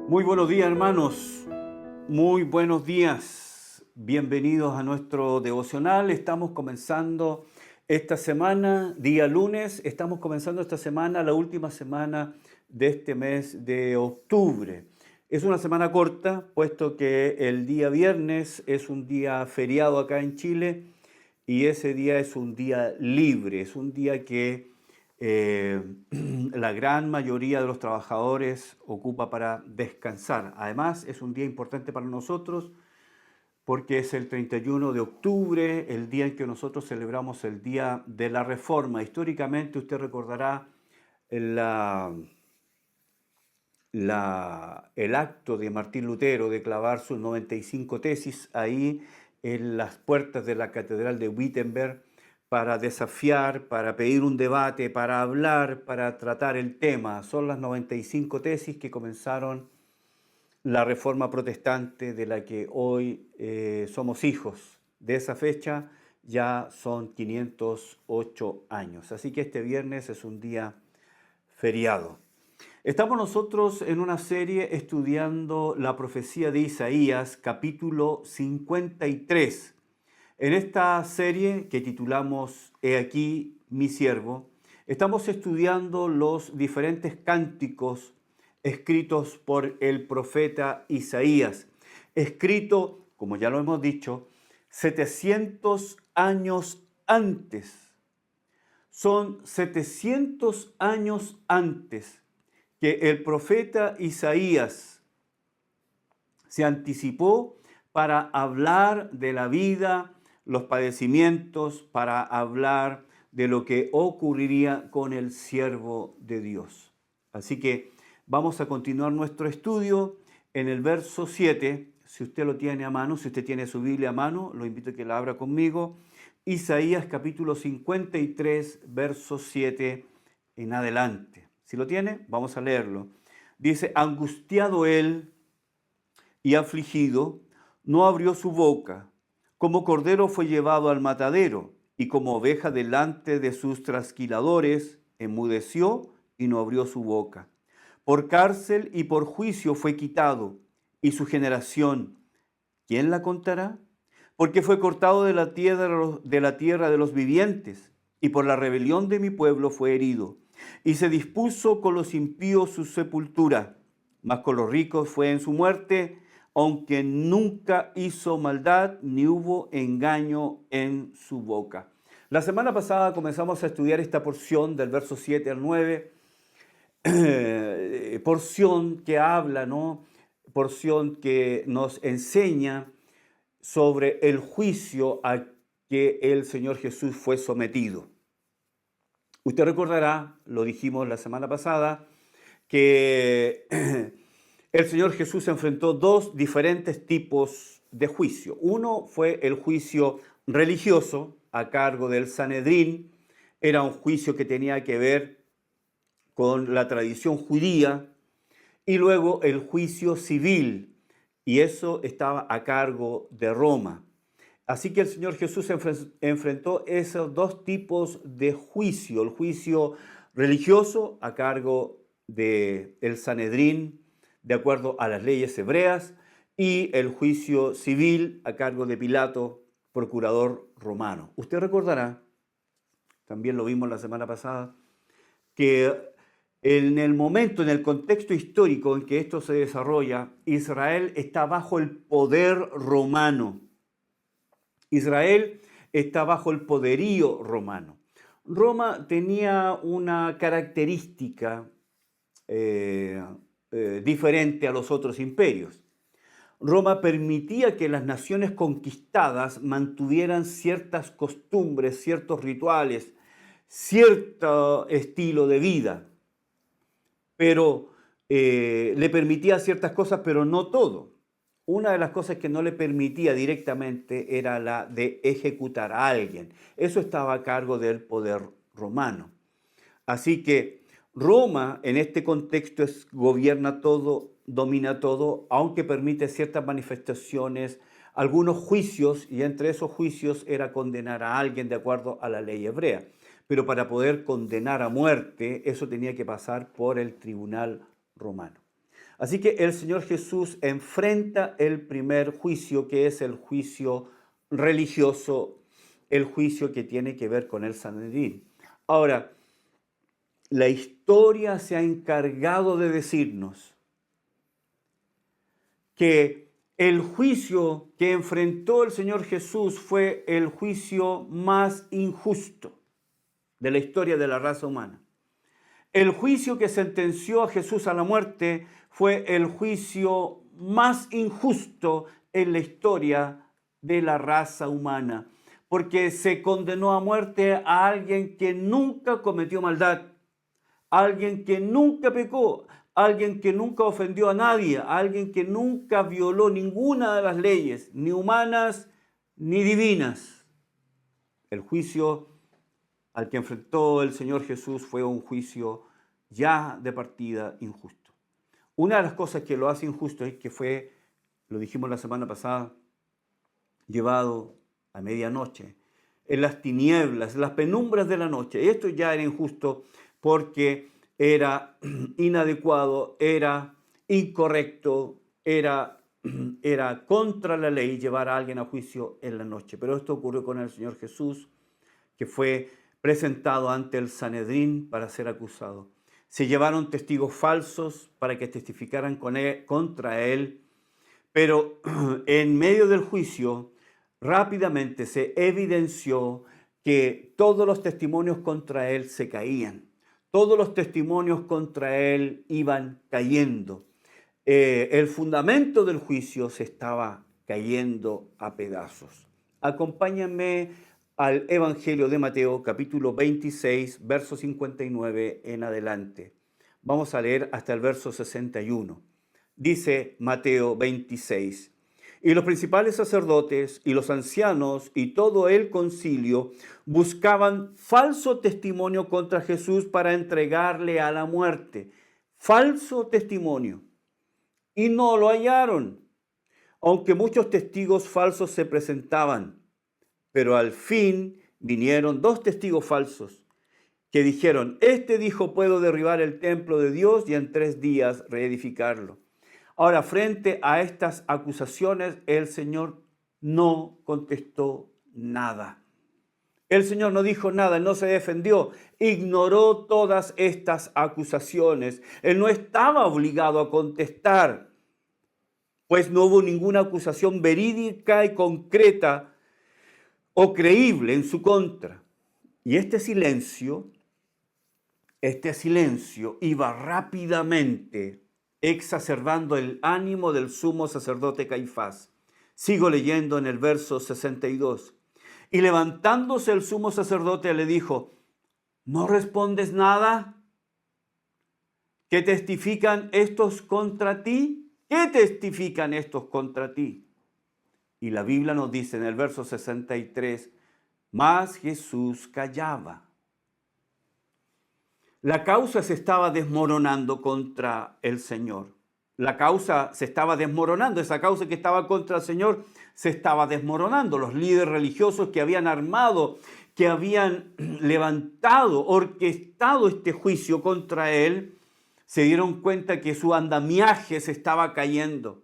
Muy buenos días, hermanos. Muy buenos días. Bienvenidos a nuestro devocional. Estamos comenzando esta semana, día lunes, estamos comenzando esta semana, la última semana de este mes de octubre. Es una semana corta, puesto que el día viernes es un día feriado acá en Chile y ese día es un día libre, es un día que eh, la gran mayoría de los trabajadores ocupa para descansar. Además, es un día importante para nosotros porque es el 31 de octubre, el día en que nosotros celebramos el Día de la Reforma. Históricamente, usted recordará la, el acto de Martín Lutero de clavar sus 95 tesis ahí en las puertas de la Catedral de Wittenberg para desafiar, para pedir un debate, para hablar, para tratar el tema. Son las 95 tesis que comenzaron la Reforma Protestante de la que hoy somos hijos. De esa fecha ya son 508 años. Así que este viernes es un día feriado. Estamos nosotros en una serie estudiando la profecía de Isaías, capítulo 53. En esta serie que titulamos He aquí mi siervo, estamos estudiando los diferentes cánticos escritos por el profeta Isaías, escrito, como ya lo hemos dicho, 700 años antes. Son 700 años antes que el profeta Isaías se anticipó para hablar de la vida, los padecimientos, para hablar de lo que ocurriría con el siervo de Dios. Así que vamos a continuar nuestro estudio en el verso 7. Si usted lo tiene a mano, si usted tiene su Biblia a mano, lo invito a que la abra conmigo. Isaías capítulo 53, verso 7 en adelante. Si lo tiene, vamos a leerlo. Dice, angustiado él y afligido, no abrió su boca. Como cordero fue llevado al matadero, y como oveja delante de sus trasquiladores, enmudeció y no abrió su boca. Por cárcel y por juicio fue quitado, y su generación, ¿quién la contará? Porque fue cortado de la tierra de los vivientes, y por la rebelión de mi pueblo fue herido. Y se dispuso con los impíos su sepultura, mas con los ricos fue en su muerte, aunque nunca hizo maldad, ni hubo engaño en su boca. La semana pasada comenzamos a estudiar esta porción del verso 7 al 9, porción que habla, ¿no? Porción que nos enseña sobre el juicio a que el Señor Jesús fue sometido. Usted recordará, lo dijimos la semana pasada, que el Señor Jesús enfrentó dos diferentes tipos de juicio. Uno fue el juicio religioso a cargo del Sanedrín. Era un juicio que tenía que ver con la tradición judía. Y luego el juicio civil, y eso estaba a cargo de Roma. Así que el Señor Jesús enfrentó esos dos tipos de juicio, el juicio religioso a cargo del Sanedrín, de acuerdo a las leyes hebreas, y el juicio civil a cargo de Pilato, procurador romano. Usted recordará, también lo vimos la semana pasada, que en el momento, en el contexto histórico en que esto se desarrolla, Israel está bajo el poder romano. Israel está bajo el poderío romano. Roma tenía una característica diferente a los otros imperios. Roma permitía que las naciones conquistadas mantuvieran ciertas costumbres, ciertos rituales, cierto estilo de vida, pero le permitía ciertas cosas, pero no todo. Una de las cosas que no le permitía directamente era la de ejecutar a alguien. Eso estaba a cargo del poder romano. Así que Roma en este contexto gobierna todo, domina todo, aunque permite ciertas manifestaciones, algunos juicios, y entre esos juicios era condenar a alguien de acuerdo a la ley hebrea. Pero para poder condenar a muerte, eso tenía que pasar por el tribunal romano. Así que el Señor Jesús enfrenta el primer juicio, que es el juicio religioso, el juicio que tiene que ver con el Sanedrín. Ahora, la historia se ha encargado de decirnos que el juicio que enfrentó el Señor Jesús fue el juicio más injusto de la historia de la raza humana. El juicio que sentenció a Jesús a la muerte fue el juicio más injusto en la historia de la raza humana, porque se condenó a muerte a alguien que nunca cometió maldad, alguien que nunca pecó, alguien que nunca ofendió a nadie, alguien que nunca violó ninguna de las leyes, ni humanas ni divinas. El juicio al que enfrentó el Señor Jesús fue un juicio ya de partida injusto. Una de las cosas que lo hace injusto es que fue, lo dijimos la semana pasada, llevado a medianoche, en las tinieblas, en las penumbras de la noche. Y esto ya era injusto porque era inadecuado, era incorrecto, era contra la ley llevar a alguien a juicio en la noche. Pero esto ocurrió con el Señor Jesús, que fue presentado ante el Sanedrín para ser acusado. Se llevaron testigos falsos para que testificaran contra él, pero en medio del juicio rápidamente se evidenció que todos los testimonios contra él se caían. Todos los testimonios contra él iban cayendo. El fundamento del juicio se estaba cayendo a pedazos. Acompáñenme al Evangelio de Mateo, capítulo 26, verso 59 en adelante. Vamos a leer hasta el verso 61. Dice Mateo 26. Y los principales sacerdotes y los ancianos y todo el concilio buscaban falso testimonio contra Jesús para entregarle a la muerte. Falso testimonio. Y no lo hallaron, aunque muchos testigos falsos se presentaban. Pero al fin vinieron 2 testigos falsos que dijeron: este dijo, puedo derribar el templo de Dios y en 3 días reedificarlo. Ahora, frente a estas acusaciones, el Señor no contestó nada. El Señor no dijo nada, no se defendió, ignoró todas estas acusaciones. Él no estaba obligado a contestar, pues no hubo ninguna acusación verídica y concreta o creíble en su contra. Y este silencio iba rápidamente exacerbando el ánimo del sumo sacerdote Caifás. Sigo leyendo en el verso 62. Y levantándose el sumo sacerdote le dijo: ¿no respondes nada? ¿Qué testifican estos contra ti? ¿Qué testifican estos contra ti? Y la Biblia nos dice en el verso 63, mas Jesús callaba. La causa se estaba desmoronando contra el Señor. La causa se estaba desmoronando, esa causa que estaba contra el Señor se estaba desmoronando. Los líderes religiosos que habían armado, que habían levantado, orquestado este juicio contra él, se dieron cuenta que su andamiaje se estaba cayendo.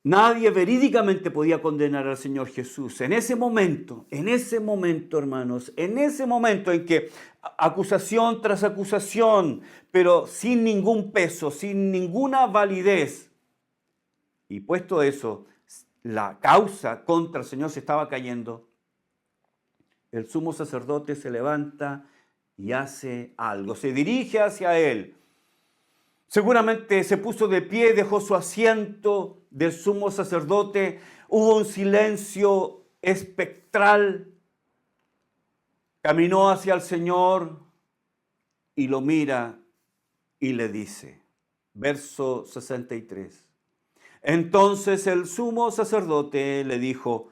Nadie verídicamente podía condenar al Señor Jesús. En ese momento, hermanos, en ese momento en que acusación tras acusación, pero sin ningún peso, sin ninguna validez, y puesto eso, la causa contra el Señor se estaba cayendo, el sumo sacerdote se levanta y hace algo, se dirige hacia él. Seguramente se puso de pie, dejó su asiento del sumo sacerdote. Hubo un silencio espectral. Caminó hacia el Señor y lo mira y le dice, verso 63. Entonces el sumo sacerdote le dijo: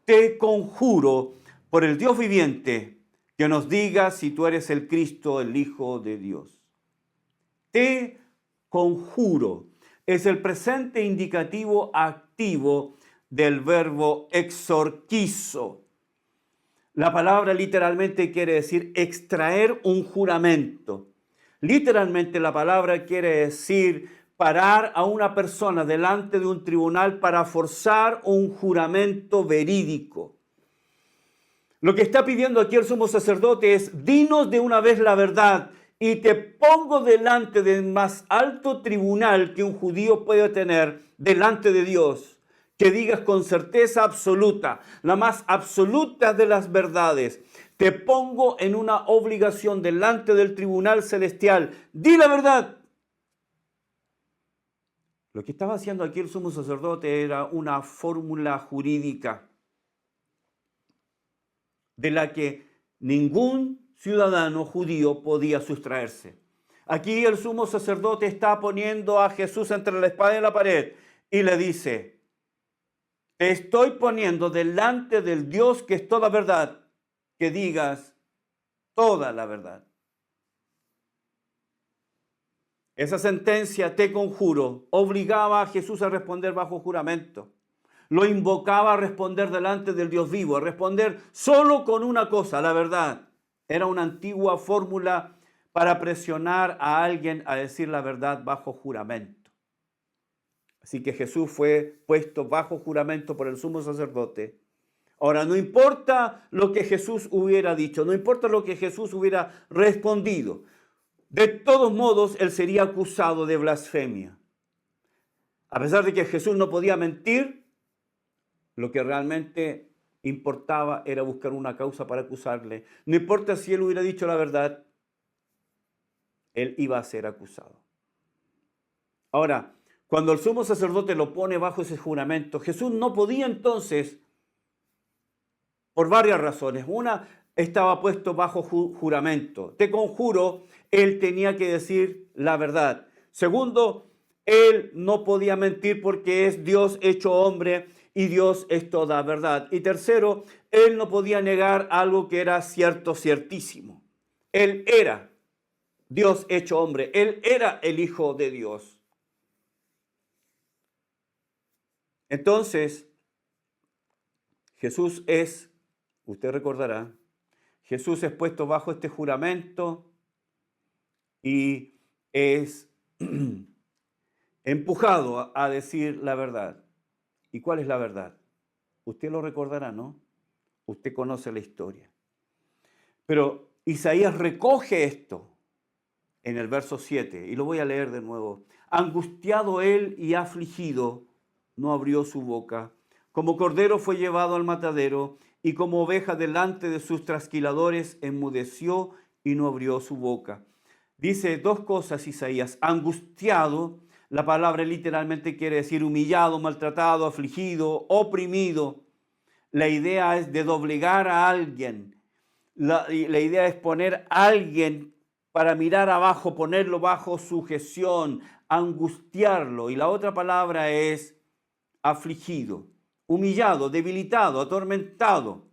te conjuro por el Dios viviente que nos digas si tú eres el Cristo, el Hijo de Dios. Te conjuro es el presente indicativo activo del verbo exorquizo. La palabra literalmente quiere decir extraer un juramento. Literalmente la palabra quiere decir parar a una persona delante de un tribunal para forzar un juramento verídico. Lo que está pidiendo aquí el sumo sacerdote es: dinos de una vez la verdad y te pongo delante del más alto tribunal que un judío puede tener delante de Dios. Que digas con certeza absoluta, la más absoluta de las verdades. Te pongo en una obligación delante del tribunal celestial. Di la verdad. Lo que estaba haciendo aquí el sumo sacerdote era una fórmula jurídica de la que ningún ciudadano judío podía sustraerse. Aquí el sumo sacerdote está poniendo a Jesús entre la espada y la pared y le dice: te estoy poniendo delante del Dios que es toda verdad, que digas toda la verdad. Esa sentencia, te conjuro, obligaba a Jesús a responder bajo juramento. Lo invocaba a responder delante del Dios vivo, a responder solo con una cosa, la verdad. Era una antigua fórmula para presionar a alguien a decir la verdad bajo juramento. Así que Jesús fue puesto bajo juramento por el sumo sacerdote. Ahora, no importa lo que Jesús hubiera dicho, no importa lo que Jesús hubiera respondido, de todos modos, él sería acusado de blasfemia. A pesar de que Jesús no podía mentir, lo que realmente importaba era buscar una causa para acusarle. No importa si él hubiera dicho la verdad, él iba a ser acusado. Ahora, cuando el sumo sacerdote lo pone bajo ese juramento, Jesús no podía entonces, por varias razones. Una, estaba puesto bajo juramento. Te conjuro, él tenía que decir la verdad. Segundo, él no podía mentir porque es Dios hecho hombre y Dios es toda verdad. Y tercero, él no podía negar algo que era cierto, ciertísimo. Él era Dios hecho hombre. Él era el Hijo de Dios. Entonces, Jesús es, usted recordará, Jesús es puesto bajo este juramento y es empujado a decir la verdad. ¿Y cuál es la verdad? Usted lo recordará, ¿no? Usted conoce la historia. Pero Isaías recoge esto en el verso 7 y lo voy a leer de nuevo. Angustiado él y afligido, no abrió su boca. Como cordero fue llevado al matadero y como oveja delante de sus trasquiladores enmudeció y no abrió su boca. Dice dos cosas Isaías: angustiado, la palabra literalmente quiere decir humillado, maltratado, afligido, oprimido. La idea es de doblegar a alguien. La idea es poner a alguien para mirar abajo, ponerlo bajo sujeción, angustiarlo. Y la otra palabra es afligido, humillado, debilitado, atormentado.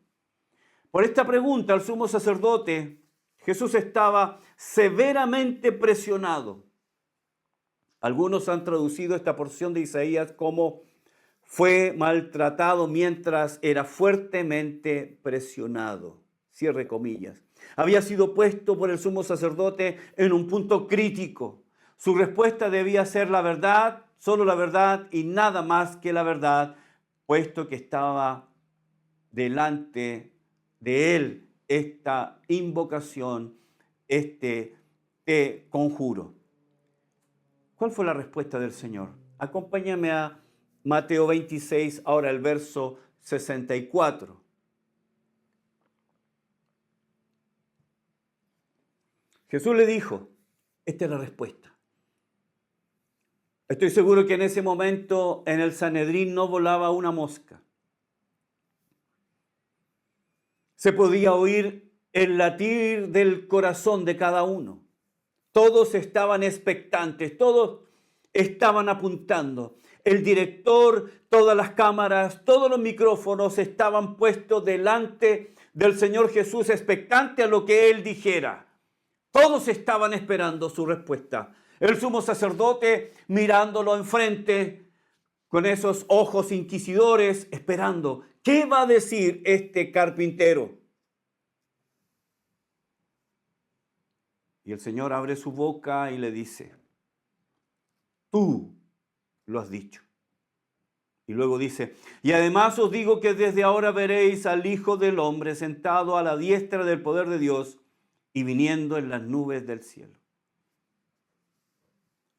Por esta pregunta, el sumo sacerdote, Jesús estaba severamente presionado. Algunos han traducido esta porción de Isaías como fue maltratado mientras era fuertemente presionado. Cierre comillas. Había sido puesto por el sumo sacerdote en un punto crítico. Su respuesta debía ser la verdad, solo la verdad y nada más que la verdad, puesto que estaba delante de él esta invocación, este te conjuro. ¿Cuál fue la respuesta del Señor? Acompáñame a Mateo 26, ahora el verso 64. Jesús le dijo, esta es la respuesta. Estoy seguro que en ese momento en el Sanedrín no volaba una mosca. Se podía oír el latir del corazón de cada uno. Todos estaban expectantes, todos estaban apuntando. El director, todas las cámaras, todos los micrófonos estaban puestos delante del Señor Jesús, expectante a lo que Él dijera. Todos estaban esperando su respuesta. El sumo sacerdote mirándolo enfrente con esos ojos inquisidores, esperando. ¿Qué va a decir este carpintero? Y el Señor abre su boca y le dice, tú lo has dicho. Y luego dice, y además os digo que desde ahora veréis al Hijo del Hombre sentado a la diestra del poder de Dios y viniendo en las nubes del cielo.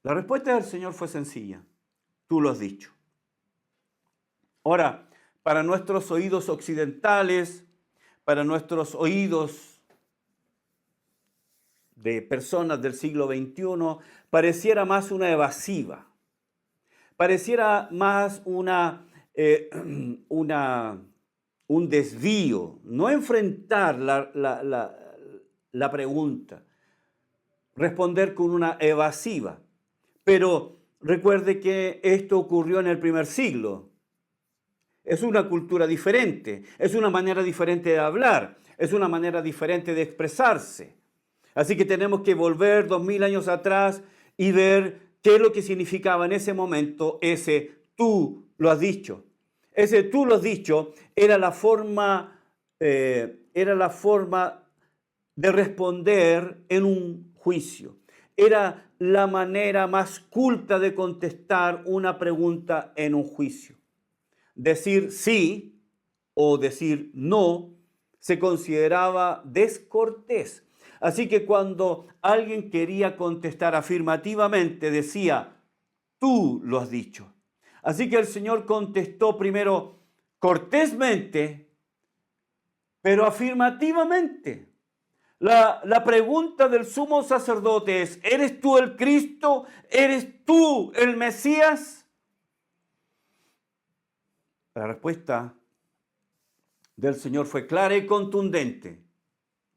La respuesta del Señor fue sencilla, tú lo has dicho. Ahora, para nuestros oídos occidentales, para nuestros oídos de personas del siglo XXI, pareciera más una evasiva. Pareciera más un desvío, no enfrentar la pregunta, responder con una evasiva. Pero recuerde que esto ocurrió en el primer siglo. Es una cultura diferente, es una manera diferente de hablar, es una manera diferente de expresarse. Así que tenemos que volver 2000 años atrás y ver qué es lo que significaba en ese momento ese tú lo has dicho. Ese tú lo has dicho era la forma de responder en un juicio. Era la manera más culta de contestar una pregunta en un juicio. Decir sí o decir no se consideraba descortés. Así que cuando alguien quería contestar afirmativamente, decía, tú lo has dicho. Así que el Señor contestó primero cortésmente, pero afirmativamente. La pregunta del sumo sacerdote es, ¿eres tú el Cristo? ¿Eres tú el Mesías? La respuesta del Señor fue clara y contundente.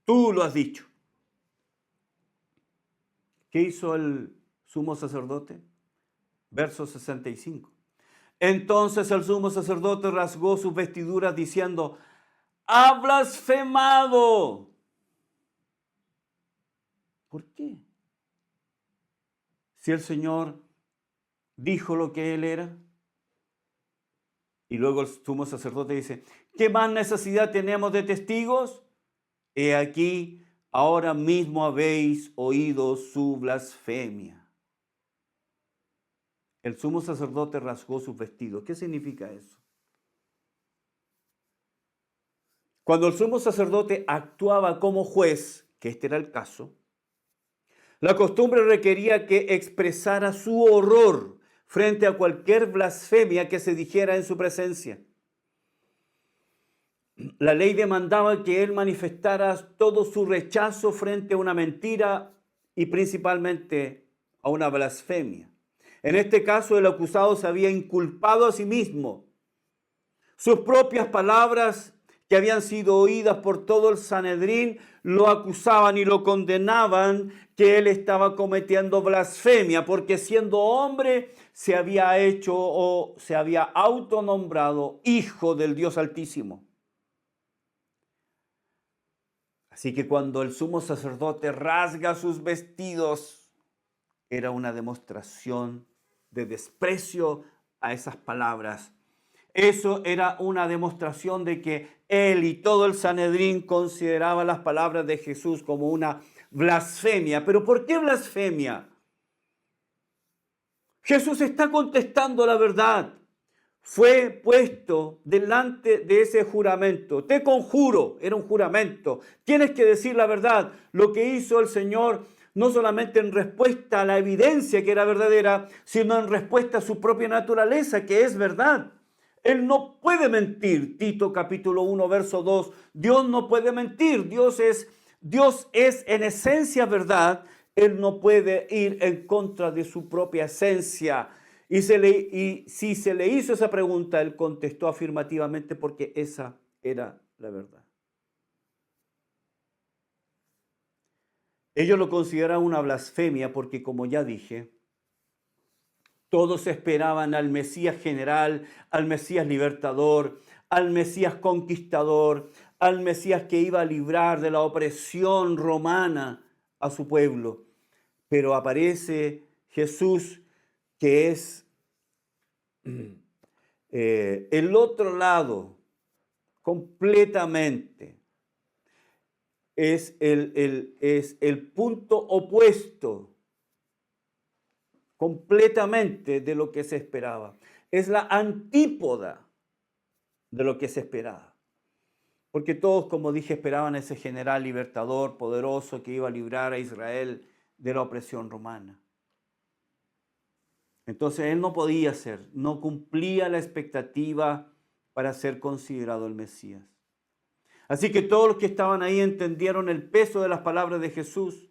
Tú lo has dicho. ¿Qué hizo el sumo sacerdote? Verso 65. Entonces el sumo sacerdote rasgó sus vestiduras diciendo, ¡ha blasfemado! ¿Por qué? Si el Señor dijo lo que Él era. Y luego el sumo sacerdote dice, ¿qué más necesidad tenemos de testigos? He aquí, ahora mismo habéis oído su blasfemia. El sumo sacerdote rasgó sus vestidos. ¿Qué significa eso? Cuando el sumo sacerdote actuaba como juez, que este era el caso, la costumbre requería que expresara su horror frente a cualquier blasfemia que se dijera en su presencia. La ley demandaba que él manifestara todo su rechazo frente a una mentira y principalmente a una blasfemia. En este caso, el acusado se había inculpado a sí mismo. Sus propias palabras, que habían sido oídas por todo el Sanedrín, lo acusaban y lo condenaban que él estaba cometiendo blasfemia, porque siendo hombre se había hecho o se había autonombrado hijo del Dios Altísimo. Así que cuando el sumo sacerdote rasga sus vestidos, era una demostración de desprecio a esas palabras. Eso era una demostración de que él y todo el Sanedrín consideraban las palabras de Jesús como una blasfemia. ¿Pero por qué blasfemia? Jesús está contestando la verdad. Fue puesto delante de ese juramento. Te conjuro, era un juramento. Tienes que decir la verdad. Lo que hizo el Señor, no solamente en respuesta a la evidencia que era verdadera, sino en respuesta a su propia naturaleza, que es verdad. Él no puede mentir. Tito capítulo 1, verso 2. Dios no puede mentir. Dios es en esencia verdad. Él no puede ir en contra de su propia esencia. Y si se le hizo esa pregunta, él contestó afirmativamente porque esa era la verdad. Ellos lo consideraban una blasfemia porque, como ya dije, todos esperaban al Mesías general, al Mesías libertador, al Mesías conquistador, al Mesías que iba a librar de la opresión romana a su pueblo. Pero aparece Jesús, que es el otro lado completamente. es el punto opuesto completamente de lo que se esperaba. Es la antípoda de lo que se esperaba. Porque todos, como dije, esperaban ese general libertador poderoso que iba a librar a Israel de la opresión romana. Entonces él no podía ser, no cumplía la expectativa para ser considerado el Mesías. Así que todos los que estaban ahí entendieron el peso de las palabras de Jesús.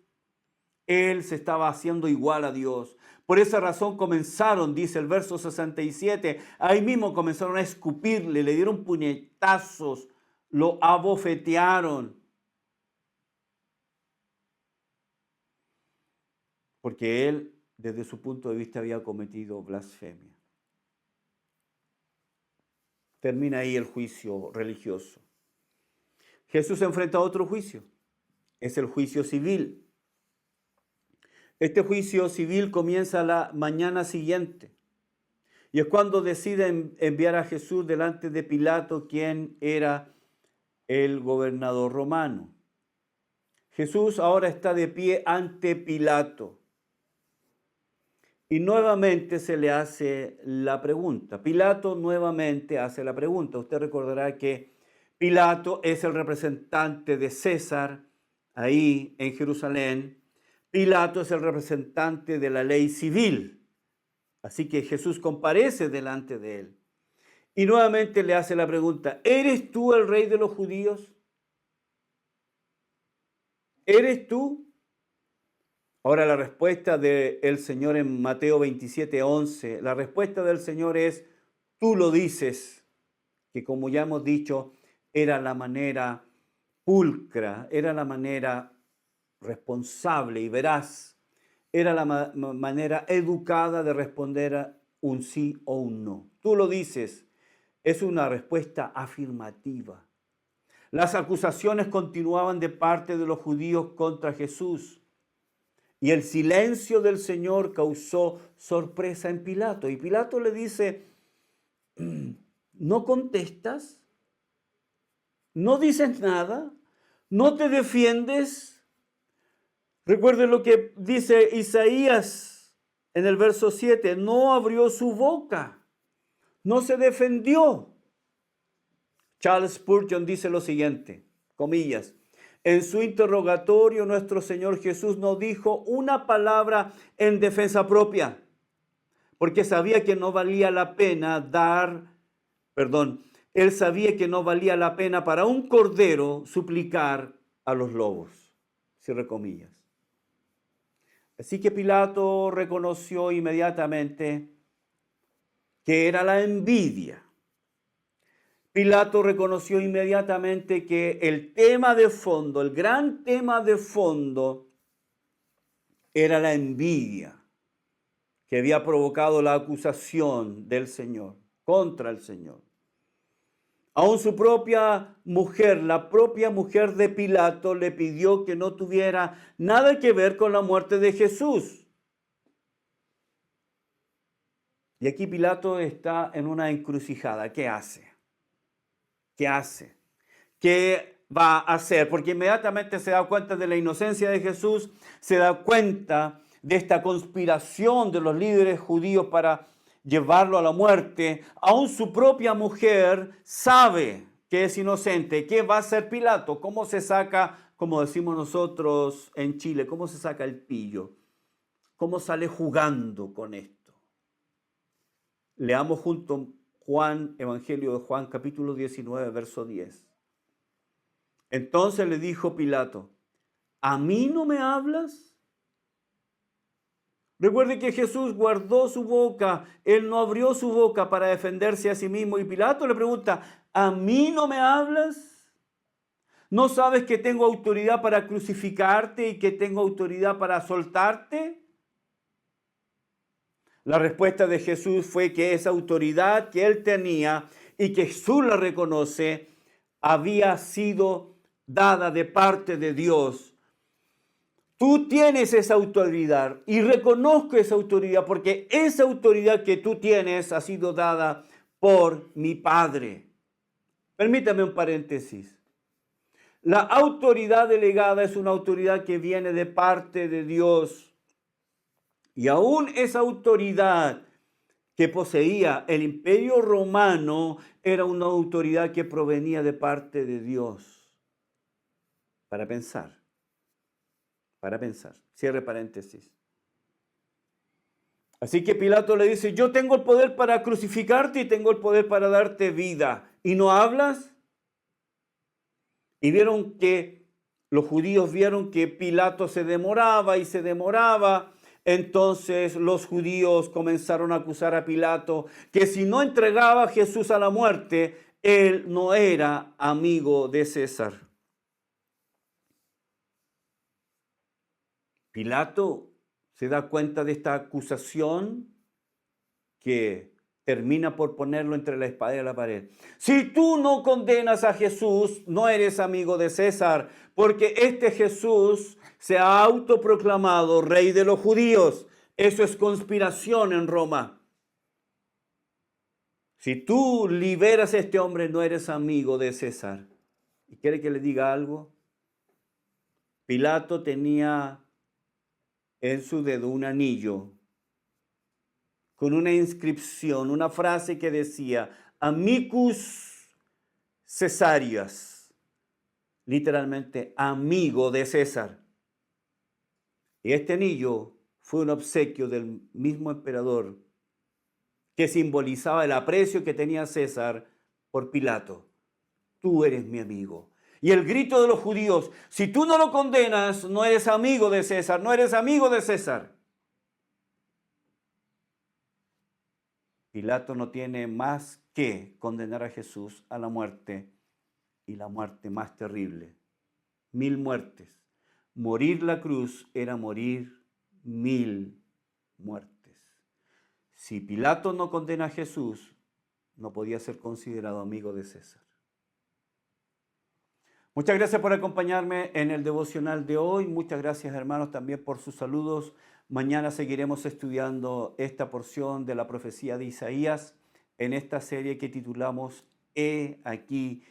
Él se estaba haciendo igual a Dios. Por esa razón comenzaron, dice el verso 67, ahí mismo comenzaron a escupirle, le dieron puñetazos, lo abofetearon. Porque él, desde su punto de vista, había cometido blasfemia. Termina ahí el juicio religioso. Jesús se enfrenta a otro juicio. Es el juicio civil. Este juicio civil comienza la mañana siguiente. Y es cuando deciden enviar a Jesús delante de Pilato, quien era el gobernador romano. Jesús ahora está de pie ante Pilato. Y nuevamente se le hace la pregunta. Pilato nuevamente hace la pregunta. Usted recordará que Pilato es el representante de César ahí en Jerusalén. Pilato es el representante de la ley civil. Así que Jesús comparece delante de él. Y nuevamente le hace la pregunta, ¿eres tú el rey de los judíos? ¿Eres tú? Ahora la respuesta del Señor en Mateo 27:11, la respuesta del Señor es, tú lo dices, que como ya hemos dicho, era la manera pulcra, era la manera responsable y veraz, era la manera educada de responder a un sí o un no. Tú lo dices, es una respuesta afirmativa. Las acusaciones continuaban de parte de los judíos contra Jesús y el silencio del Señor causó sorpresa en Pilato. Y Pilato le dice, ¿no contestas? ¿No dices nada? ¿No te defiendes? Recuerden lo que dice Isaías en el verso 7, no abrió su boca, no se defendió. Charles Spurgeon dice lo siguiente, comillas, en su interrogatorio nuestro Señor Jesús no dijo una palabra en defensa propia, porque sabía que no valía la pena él sabía que no valía la pena para un cordero suplicar a los lobos, cierre comillas. Así que Pilato reconoció inmediatamente que era la envidia. Pilato reconoció inmediatamente que el tema de fondo, el gran tema de fondo, era la envidia que había provocado la acusación del Señor, contra el Señor. Aún su propia mujer, la propia mujer de Pilato, le pidió que no tuviera nada que ver con la muerte de Jesús. Y aquí Pilato está en una encrucijada. ¿Qué hace? ¿Qué hace? ¿Qué va a hacer? Porque inmediatamente se da cuenta de la inocencia de Jesús, se da cuenta de esta conspiración de los líderes judíos para llevarlo a la muerte. Aún su propia mujer sabe que es inocente. ¿Qué va a hacer Pilato? ¿Cómo se saca, como decimos nosotros en Chile, cómo se saca el pillo? ¿Cómo sale jugando con esto? Leamos juntos Juan, Evangelio de Juan, capítulo 19, verso 10. Entonces le dijo Pilato, ¿a mí no me hablas? Recuerde que Jesús guardó su boca, él no abrió su boca para defenderse a sí mismo. Y Pilato le pregunta, ¿a mí no me hablas? ¿No sabes que tengo autoridad para crucificarte y que tengo autoridad para soltarte? La respuesta de Jesús fue que esa autoridad que él tenía y que Jesús la reconoce, había sido dada de parte de Dios. Tú tienes esa autoridad y reconozco esa autoridad porque esa autoridad que tú tienes ha sido dada por mi Padre. Permítame un paréntesis. La autoridad delegada es una autoridad que viene de parte de Dios. Y aún esa autoridad que poseía el Imperio Romano era una autoridad que provenía de parte de Dios. Para pensar. Cierre paréntesis. Así que Pilato le dice, yo tengo el poder para crucificarte y tengo el poder para darte vida. ¿Y no hablas? Y vieron que los judíos vieron que Pilato se demoraba y se demoraba. Entonces los judíos comenzaron a acusar a Pilato que si no entregaba a Jesús a la muerte, él no era amigo de César. Pilato se da cuenta de esta acusación que termina por ponerlo entre la espada y la pared. Si tú no condenas a Jesús, no eres amigo de César, porque este Jesús se ha autoproclamado rey de los judíos. Eso es conspiración en Roma. Si tú liberas a este hombre, no eres amigo de César. ¿Y quiere que le diga algo? Pilato tenía en su dedo un anillo con una inscripción, una frase que decía Amicus Caesarius, literalmente amigo de César. Y este anillo fue un obsequio del mismo emperador que simbolizaba el aprecio que tenía César por Pilato. Tú eres mi amigo. Y el grito de los judíos, si tú no lo condenas, no eres amigo de César, no eres amigo de César. Pilato no tiene más que condenar a Jesús a la muerte, y la muerte más terrible. 1000 muertes. Morir la cruz era morir 1000 muertes. Si Pilato no condena a Jesús, no podía ser considerado amigo de César. Muchas gracias por acompañarme en el devocional de hoy. Muchas gracias, hermanos, también por sus saludos. Mañana seguiremos estudiando esta porción de la profecía de Isaías en esta serie que titulamos He aquí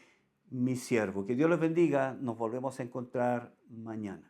mi siervo. Que Dios los bendiga. Nos volvemos a encontrar mañana.